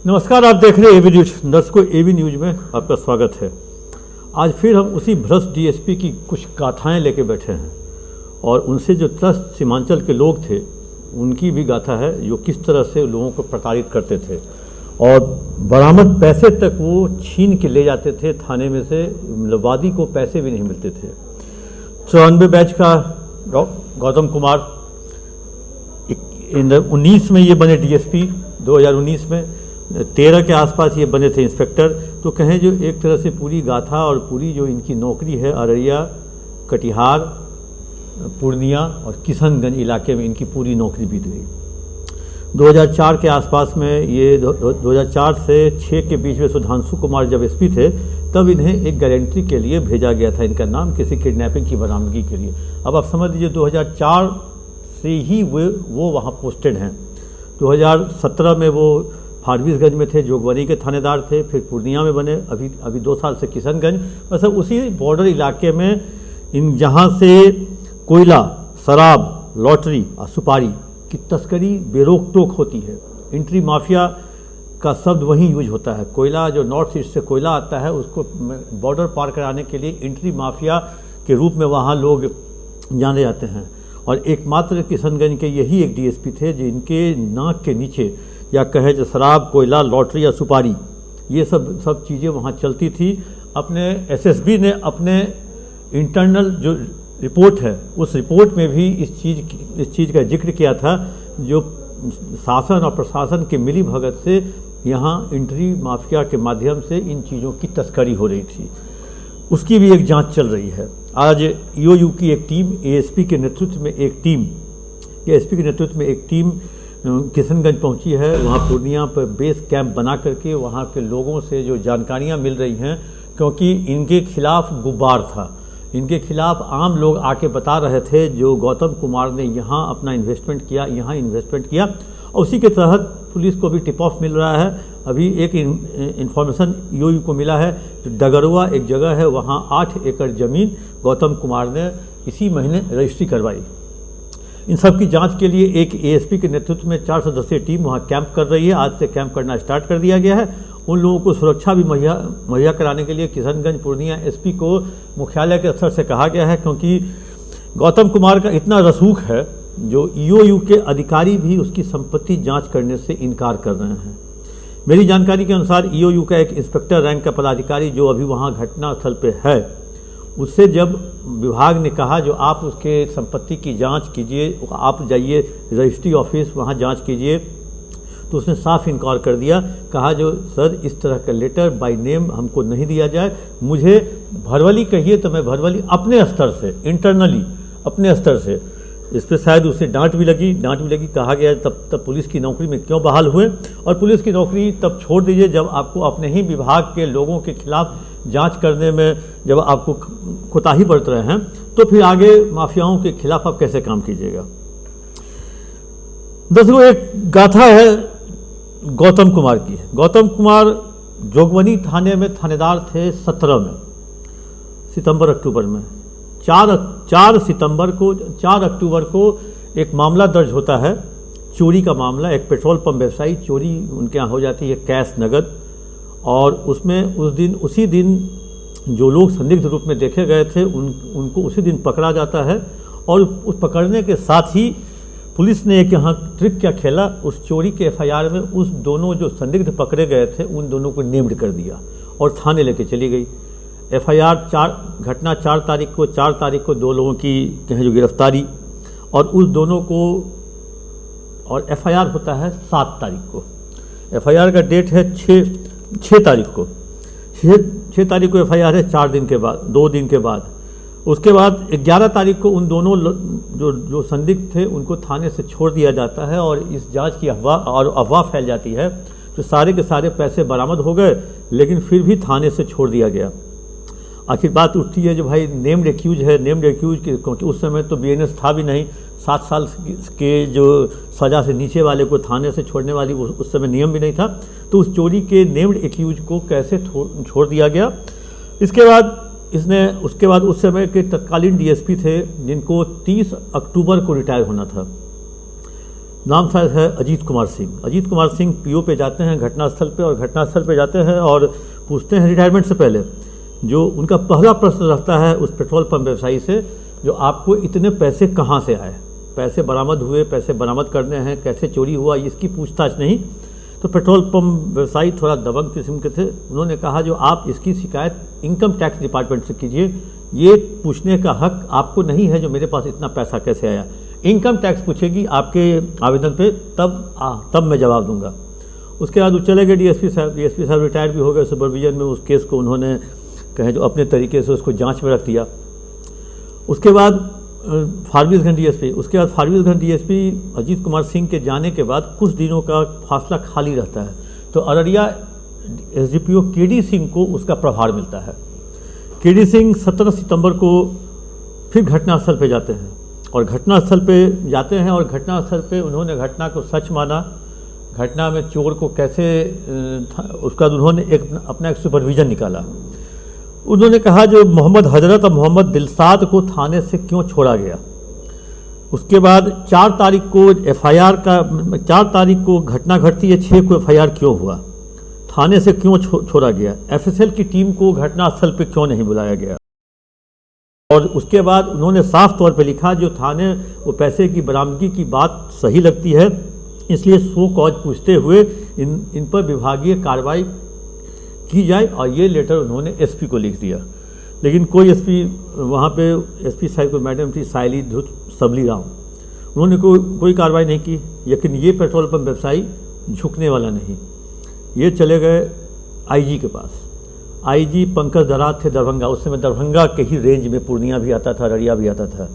नमस्कार, आप देख रहे हैं एवी न्यूज। दर्शकों, एवी न्यूज में आपका स्वागत है। आज फिर हम उसी भ्रष्ट डीएसपी की कुछ गाथाएं लेके बैठे हैं और उनसे जो त्रस्त सीमांचल के लोग थे उनकी भी गाथा है, जो किस तरह से लोगों को प्रताड़ित करते थे और बरामद पैसे तक वो छीन के ले जाते थे थाने में से। वादी को पैसे भी नहीं मिलते थे। 94 बैच का गौतम कुमार 19 में ये बने डीएसपी, 2019 में 13 के आसपास ये बने थे इंस्पेक्टर। तो कहें जो एक तरह से पूरी गाथा और पूरी जो इनकी नौकरी है अररिया, कटिहार, पूर्णिया और किशनगंज इलाके में इनकी पूरी नौकरी बीत गई। 2004 के आसपास में ये 2004 से 6 के बीच में सुधांशु कुमार जब एसपी थे तब इन्हें एक गारंटी के लिए भेजा गया था, इनका नाम किसी किडनैपिंग की बरामदगी के लिए। अब आप समझ लीजिए 2004 से ही वो वहाँ पोस्टेड हैं। 2017 में वो फारबिसगंज में थे, जोगबनी के थानेदार थे, फिर पूर्णिया में बने, अभी 2 साल से किशनगंज। मतलब उसी बॉर्डर इलाके में इन जहाँ से कोयला, शराब, लॉटरी और सुपारी की तस्करी बेरोक टोक होती है। एंट्री माफिया का शब्द वहीं यूज होता है। कोयला जो नॉर्थ ईस्ट से कोयला आता है उसको बॉर्डर पार कराने के लिए एंट्री माफिया के रूप में वहाँ लोग जाने जाते हैं। और एकमात्र किशनगंज के यही एक डीएसपी थे जिनके नाक के नीचे या कहे जो शराब, कोयला, लॉटरी या सुपारी ये सब चीज़ें वहाँ चलती थी। अपने एसएसबी ने अपने इंटरनल जो रिपोर्ट है उस रिपोर्ट में भी इस चीज़ का जिक्र किया था, जो शासन और प्रशासन के मिली भगत से यहाँ एंट्री माफिया के माध्यम से इन चीज़ों की तस्करी हो रही थी। उसकी भी एक जांच चल रही है। आज ईओयू की एक टीम, एएसपी के नेतृत्व में एक टीम किशनगंज पहुंची है। वहाँ पूर्णिया पर बेस कैंप बना करके वहाँ के लोगों से जो जानकारियाँ मिल रही हैं, क्योंकि इनके खिलाफ गुब्बार था, इनके खिलाफ आम लोग आके बता रहे थे जो गौतम कुमार ने यहाँ अपना इन्वेस्टमेंट किया और उसी के तहत पुलिस को भी टिप ऑफ मिल रहा है। अभी एक इन्फॉर्मेशन ईओयू को मिला है, जो डगरुआ एक जगह है वहाँ 8 एकड़ ज़मीन गौतम कुमार ने इसी महीने रजिस्ट्री करवाई। इन सब की जांच के लिए एक एएसपी के नेतृत्व में 4 सदस्यीय टीम वहाँ कैंप कर रही है। आज से कैंप करना स्टार्ट कर दिया गया है। उन लोगों को सुरक्षा भी मुहैया कराने के लिए किशनगंज पूर्णिया एसपी को मुख्यालय के स्तर से कहा गया है, क्योंकि गौतम कुमार का इतना रसूख है जो ईओयू के अधिकारी भी उसकी संपत्ति जांच करने से इनकार कर रहे हैं। मेरी जानकारी के अनुसार ईओयू का एक इंस्पेक्टर रैंक का पदाधिकारी जो अभी वहाँ घटनास्थल पे है, उससे जब विभाग ने कहा जो आप उसके संपत्ति की जांच कीजिए, आप जाइए रजिस्ट्री ऑफिस वहाँ जांच कीजिए, तो उसने साफ इनकार कर दिया। कहा जो सर इस तरह का लेटर बाय नेम हमको नहीं दिया जाए, मुझे भरवली कहिए तो मैं भरवली अपने स्तर से, इंटरनली अपने स्तर से। इस पर शायद उसे डांट भी लगी। कहा गया तब पुलिस की नौकरी में क्यों बहाल हुए, और पुलिस की नौकरी तब छोड़ दीजिए जब आपको अपने ही विभाग के लोगों के खिलाफ जांच करने में जब आपको कोताही बरत रहे हैं, तो फिर आगे माफियाओं के खिलाफ आप कैसे काम कीजिएगा। दोस्तों, एक गाथा है गौतम कुमार की। गौतम कुमार जोगबनी थाने में थानेदार थे 17 में, सितंबर-अक्टूबर में। 4 अक्टूबर को एक मामला दर्ज होता है, चोरी का मामला। एक पेट्रोल पंप व्यवसायी, चोरी उनके यहाँ हो जाती है कैश नगद, और उसमें उसी दिन जो लोग संदिग्ध रूप में देखे गए थे उनको उसी दिन पकड़ा जाता है। और उस पकड़ने के साथ ही पुलिस ने एक यहाँ ट्रिक क्या खेला, उस चोरी के एफआईआर में उस दोनों जो संदिग्ध पकड़े गए थे उन दोनों को नेम्ड कर दिया और थाने लेके चली गई। एफआईआर घटना 4 तारीख को 2 लोगों की कहें जो गिरफ्तारी, और उस दोनों को, और एफआईआर होता है 7 तारीख को। एफआईआर का डेट है 6 तारीख को। 6 तारीख को एफआईआर है, 2 दिन के बाद। उसके बाद 11 तारीख को उन दोनों जो संदिग्ध थे उनको थाने से छोड़ दिया जाता है, और इस जांच की अफवाह फैल जाती है। तो सारे के सारे पैसे बरामद हो गए, लेकिन फिर भी थाने से छोड़ दिया गया। आखिर बात उठती है जो भाई नेम्ड एक्यूज क्योंकि उस समय तो बीएनएस था भी नहीं। 7 साल के जो सज़ा से नीचे वाले को थाने से छोड़ने वाली उस समय नियम भी नहीं था। तो उस चोरी के नेम्ड एक्यूज को कैसे छोड़ दिया गया। उसके बाद उस समय के तत्कालीन डीएसपी थे जिनको 30 अक्टूबर को रिटायर होना था। नाम शायद है अजीत कुमार सिंह। अजीत कुमार सिंह पीओ पे जाते हैं घटनास्थल पे, और घटनास्थल पे जाते हैं और पूछते हैं रिटायरमेंट से पहले, जो उनका पहला प्रश्न रहता है उस पेट्रोल पंप व्यवसायी से, जो आपको इतने पैसे कहाँ से आए, पैसे बरामद हुए, पैसे बरामद करने हैं, कैसे चोरी हुआ, इसकी पूछताछ नहीं। तो पेट्रोल पंप व्यवसायी थोड़ा दबंग किस्म के थे, उन्होंने कहा जो आप इसकी शिकायत इनकम टैक्स डिपार्टमेंट से कीजिए, ये पूछने का हक आपको नहीं है जो मेरे पास इतना पैसा कैसे आया। इनकम टैक्स पूछेगी आपके आवेदन पे, तब मैं जवाब दूंगा। उसके बाद वो चले गए डीएसपी साहब रिटायर भी हो गए। सुपरविजन में उस केस को उन्होंने कहें जो अपने तरीके से उसको जांच में रख दिया। उसके बाद फारबिसगंज डीएसपी अजीत कुमार सिंह के जाने के बाद कुछ दिनों का फासला खाली रहता है, तो अररिया एसडीपीओ केडी सिंह को उसका प्रभार मिलता है। केडी सिंह 17 सितंबर को फिर घटनास्थल पे जाते हैं, और घटनास्थल पे उन्होंने घटना को सच माना। घटना में चोर को कैसे उसका उन्होंने अपना एक सुपरविजन निकाला। उन्होंने कहा जो मोहम्मद हजरत और मोहम्मद दिलसाद को थाने से क्यों छोड़ा गया। उसके बाद 4 तारीख को घटना घटती है, 6 को एफआईआर क्यों हुआ, थाने से क्यों छोड़ा गया, एफएसएल की टीम को घटनास्थल पे क्यों नहीं बुलाया गया। और उसके बाद उन्होंने साफ तौर पे लिखा जो थाने वो पैसे की बरामदगी की बात सही लगती है, इसलिए शो कॉज पूछते हुए इन पर विभागीय कार्रवाई की जाए, और ये लेटर उन्होंने एसपी को लिख दिया। लेकिन कोई एसपी वहाँ पे एसपी साहब को मैडम थी साइली धुत सबली राम, उन्होंने कोई कार्रवाई नहीं की। लेकिन ये पेट्रोल पंप व्यवसायी झुकने वाला नहीं, ये चले गए आईजी के पास। आईजी पंकज दराद थे दरभंगा, उस समय दरभंगा के ही रेंज में पूर्णिया भी आता था, अररिया भी आता था।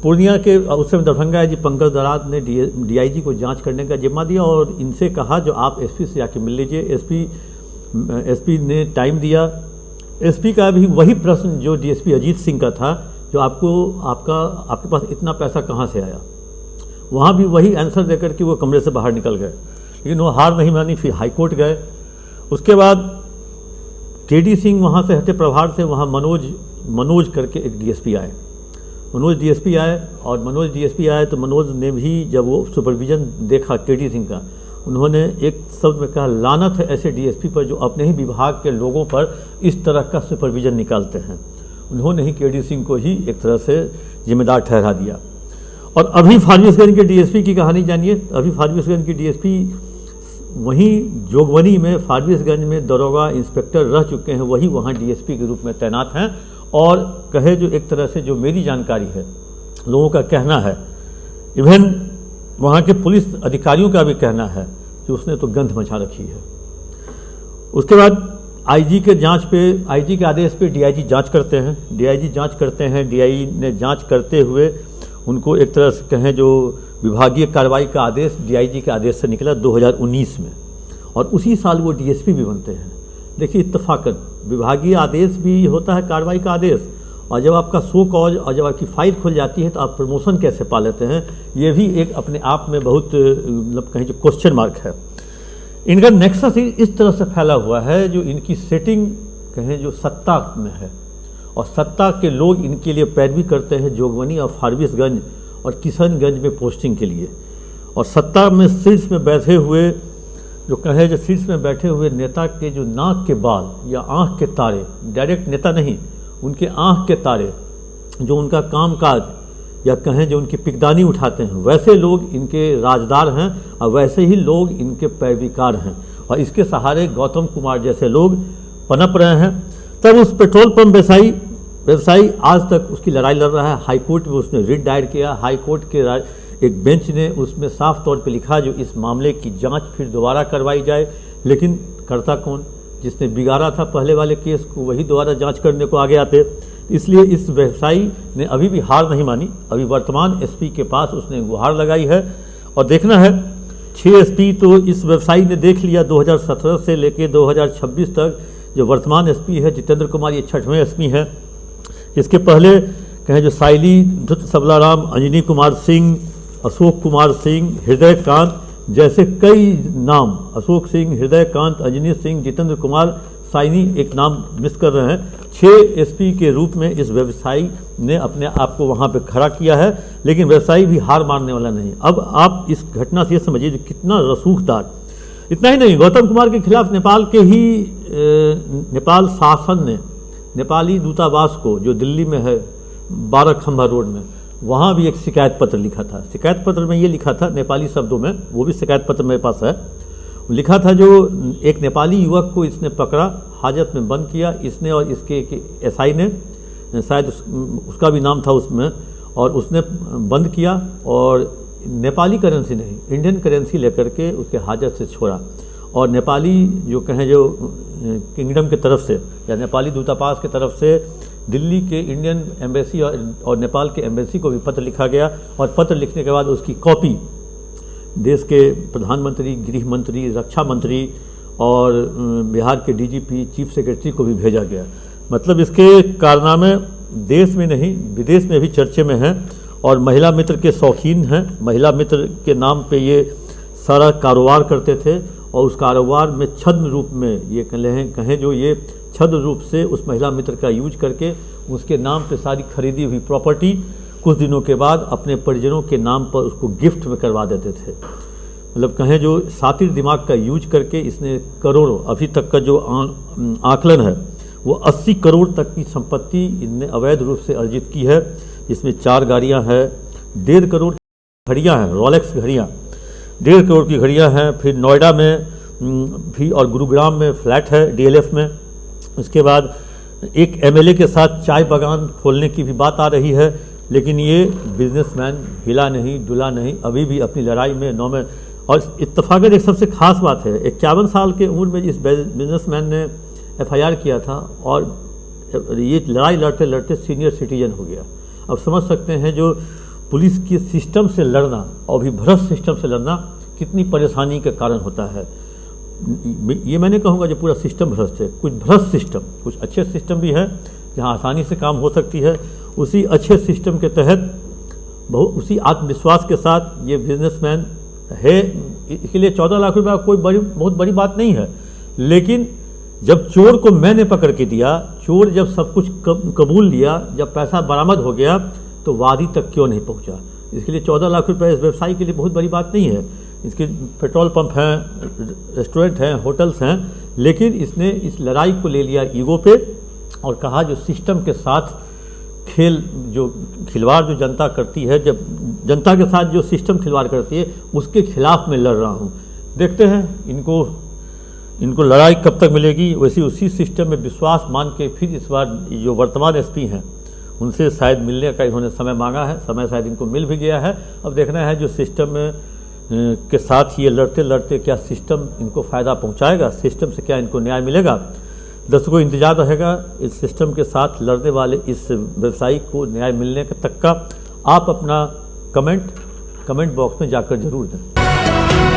पूर्णिया के उस समय दरभंगा आईजी पंकज दराद ने डीआईजी को जांच करने का जिम्मा दिया, और इनसे कहा जो आप एसपी से जाके मिल लीजिए। एसपी ने टाइम दिया। एसपी का भी वही प्रश्न जो डीएसपी अजीत सिंह का था, जो आपके पास इतना पैसा कहाँ से आया, वहाँ भी वही आंसर देकर के वो कमरे से बाहर निकल गए। लेकिन वो हार नहीं मानी, फिर हाईकोर्ट गए। उसके बाद केडी सिंह वहाँ से हटे प्रभार से, वहाँ मनोज करके एक डीएसपी आए। मनोज डीएसपी आए तो मनोज ने भी जब वो सुपरविजन देखा केडी सिंह का, उन्होंने एक शब्द में कहा लानत है ऐसे डीएसपी पर जो अपने ही विभाग के लोगों पर इस तरह का सुपरविजन निकालते हैं। उन्होंने ही केडी सिंह को ही एक तरह से जिम्मेदार ठहरा दिया। और अभी फारबिसगंज के डीएसपी की कहानी जानिए। अभी फारबिसगंज के डीएसपी वहीं जोगबनी में फारबिसगंज में दरोगा इंस्पेक्टर रह चुके हैं, वही वहाँ डीएसपी के रूप में तैनात हैं। और कहे जो एक तरह से जो मेरी जानकारी है, लोगों का कहना है, इवन वहाँ के पुलिस अधिकारियों का भी कहना है कि उसने तो गंध मचा रखी है। उसके बाद आईजी के आदेश पे डीआईजी जांच करते हैं। डीआईजी ने जांच करते हुए उनको एक तरह से कहें जो विभागीय कार्रवाई का आदेश डीआईजी के आदेश से निकला 2019 में, और उसी साल वो डीएसपी भी बनते हैं। देखिए इत्तफाकन विभागीय आदेश भी होता है, कार्रवाई का आदेश, और जब आपका शो कॉज और जब आपकी फाइल खुल जाती है तो आप प्रमोशन कैसे पा लेते हैं, ये भी एक अपने आप में बहुत मतलब कहीं जो क्वेश्चन मार्क है। इनका नेक्सस इस तरह से फैला हुआ है, जो इनकी सेटिंग कहें जो सत्ता में है, और सत्ता के लोग इनके लिए पैरवी करते हैं जोगबनी और फारबिसगंज और किशनगंज में पोस्टिंग के लिए। और सत्ता में शीर्ष में बैठे हुए नेता के जो नाक के बाल या आँख के तारे, डायरेक्ट नेता नहीं, उनके आँख के तारे जो उनका कामकाज या कहें जो उनकी पिकदानी उठाते हैं, वैसे लोग इनके राजदार हैं और वैसे ही लोग इनके पैरवीकार हैं, और इसके सहारे गौतम कुमार जैसे लोग पनप रहे हैं। तब उस पेट्रोल पंप व्यवसायी आज तक उसकी लड़ाई लड़ रहा है। हाईकोर्ट में उसने रिट दायर किया। हाईकोर्ट के एक बेंच ने उसमें साफ तौर पे लिखा जो इस मामले की जांच फिर दोबारा करवाई जाए। लेकिन करता कौन? जिसने बिगाड़ा था पहले वाले केस को, वही दोबारा जांच करने को आगे आते। इसलिए इस व्यवसायी ने अभी भी हार नहीं मानी। अभी वर्तमान एसपी के पास उसने गुहार लगाई है, और देखना है 6 एसपी तो इस व्यवसायी ने देख लिया 2017 से लेकर 2026 तक। जो वर्तमान एसपी है जितेंद्र कुमार, ये 6वें एसपी हैं। इसके पहले कहें जो साइली धुत सबलाराम, अंजनी कुमार सिंह, अशोक कुमार सिंह, हृदयकांत जैसे कई नाम, अशोक सिंह, हृदयकांत, अंजनी सिंह, जितेंद्र कुमार, साइनी एक नाम मिस कर रहे हैं, 6 एसपी के रूप में इस व्यवसायी ने अपने आप को वहाँ पे खड़ा किया है, लेकिन व्यवसायी भी हार मानने वाला नहीं। अब आप इस घटना से ये समझिए जो कितना रसूखदार। इतना ही नहीं, गौतम कुमार के खिलाफ नेपाल के ही नेपाल शासन ने नेपाली दूतावास को, जो दिल्ली में है 12 खंभा रोड में, वहाँ भी एक शिकायत पत्र लिखा था। शिकायत पत्र में ये लिखा था नेपाली शब्दों में, वो भी शिकायत पत्र मेरे पास है, लिखा था जो एक नेपाली युवक को इसने पकड़ा, हाजत में बंद किया इसने, और इसके एसआई ने, शायद उसका भी नाम था उसमें, और उसने बंद किया और नेपाली करेंसी नहीं इंडियन करेंसी लेकर के उसके हाजत से छोड़ा। और नेपाली जो कहें जो किंगडम की तरफ से या नेपाली दूतावास की तरफ से दिल्ली के इंडियन एम्बेसी और नेपाल के एम्बेसी को भी पत्र लिखा गया, और पत्र लिखने के बाद उसकी कॉपी देश के प्रधानमंत्री, गृह मंत्री, रक्षा मंत्री और बिहार के डीजीपी, चीफ सेक्रेटरी को भी भेजा गया। मतलब इसके कारनामे देश में नहीं विदेश में भी चर्चे में हैं, और महिला मित्र के शौकीन हैं। महिला मित्र के नाम पे ये सारा कारोबार करते थे, और उस कारोबार में छद्म रूप में ये कहें जो ये छद्म रूप से उस महिला मित्र का यूज करके उसके नाम पे सारी खरीदी हुई प्रॉपर्टी कुछ दिनों के बाद अपने परिजनों के नाम पर उसको गिफ्ट में करवा देते थे। मतलब कहें जो सातिर दिमाग का यूज करके इसने करोड़ों, अभी तक का जो आकलन है वो 80 करोड़ तक की संपत्ति इनने अवैध रूप से अर्जित की है। इसमें 4 गाड़ियां हैं, 1.5 करोड़ घड़ियां हैं, रोलेक्स घड़ियां 1.5 करोड़ की घड़ियां हैं। फिर नोएडा में भी और गुरुग्राम में फ्लैट है डीएलएफ में। उसके बाद एक एमएलए के साथ चाय बागान खोलने की भी बात आ रही है, लेकिन ये बिजनेसमैन हिला नहीं डुला नहीं, अभी भी अपनी लड़ाई में नौ में। और इत्तफाकन एक सबसे खास बात है, 51 साल के उम्र में इस बिजनेसमैन ने एफआईआर किया था, और ये लड़ाई लड़ते लड़ते सीनियर सिटीजन हो गया। अब समझ सकते हैं जो पुलिस के सिस्टम से लड़ना और भी भ्रष्ट सिस्टम से लड़ना कितनी परेशानी का कारण होता है। ये मैंने कहूँगा जो पूरा सिस्टम भ्रष्ट है। कुछ भ्रष्ट सिस्टम, कुछ अच्छे सिस्टम भी है जहाँ आसानी से काम हो सकती है। उसी अच्छे सिस्टम के तहत उसी आत्मविश्वास के साथ ये बिजनेसमैन है। इसके लिए 14 लाख रुपया कोई बहुत बड़ी बात नहीं है, लेकिन जब चोर को मैंने पकड़ के दिया, चोर जब सब कुछ कबूल लिया, जब पैसा बरामद हो गया, तो वादी तक क्यों नहीं पहुंचा। इसके लिए 14 लाख रुपए इस व्यवसायी के लिए बहुत बड़ी बात नहीं है। इसके पेट्रोल पंप हैं, रेस्टोरेंट हैं, होटल्स हैं, लेकिन इसने इस लड़ाई को ले लिया ईगो पे और कहा जो सिस्टम के साथ खिलवाड़ जो जनता करती है, जब जनता के साथ जो सिस्टम खिलवाड़ करती है उसके खिलाफ मैं लड़ रहा हूँ। देखते हैं इनको लड़ाई कब तक मिलेगी। वैसे उसी सिस्टम में विश्वास मान के फिर इस बार जो वर्तमान एसपी हैं उनसे शायद मिलने का इन्होंने समय मांगा है, समय शायद इनको मिल भी गया है। अब देखना है जो सिस्टम में के साथ ये लड़ते लड़ते क्या सिस्टम इनको फ़ायदा पहुंचाएगा, सिस्टम से क्या इनको न्याय मिलेगा। दर्शकों इंतजार रहेगा इस सिस्टम के साथ लड़ने वाले इस व्यवसायी को न्याय मिलने तक का। आप अपना कमेंट बॉक्स में जाकर जरूर दें।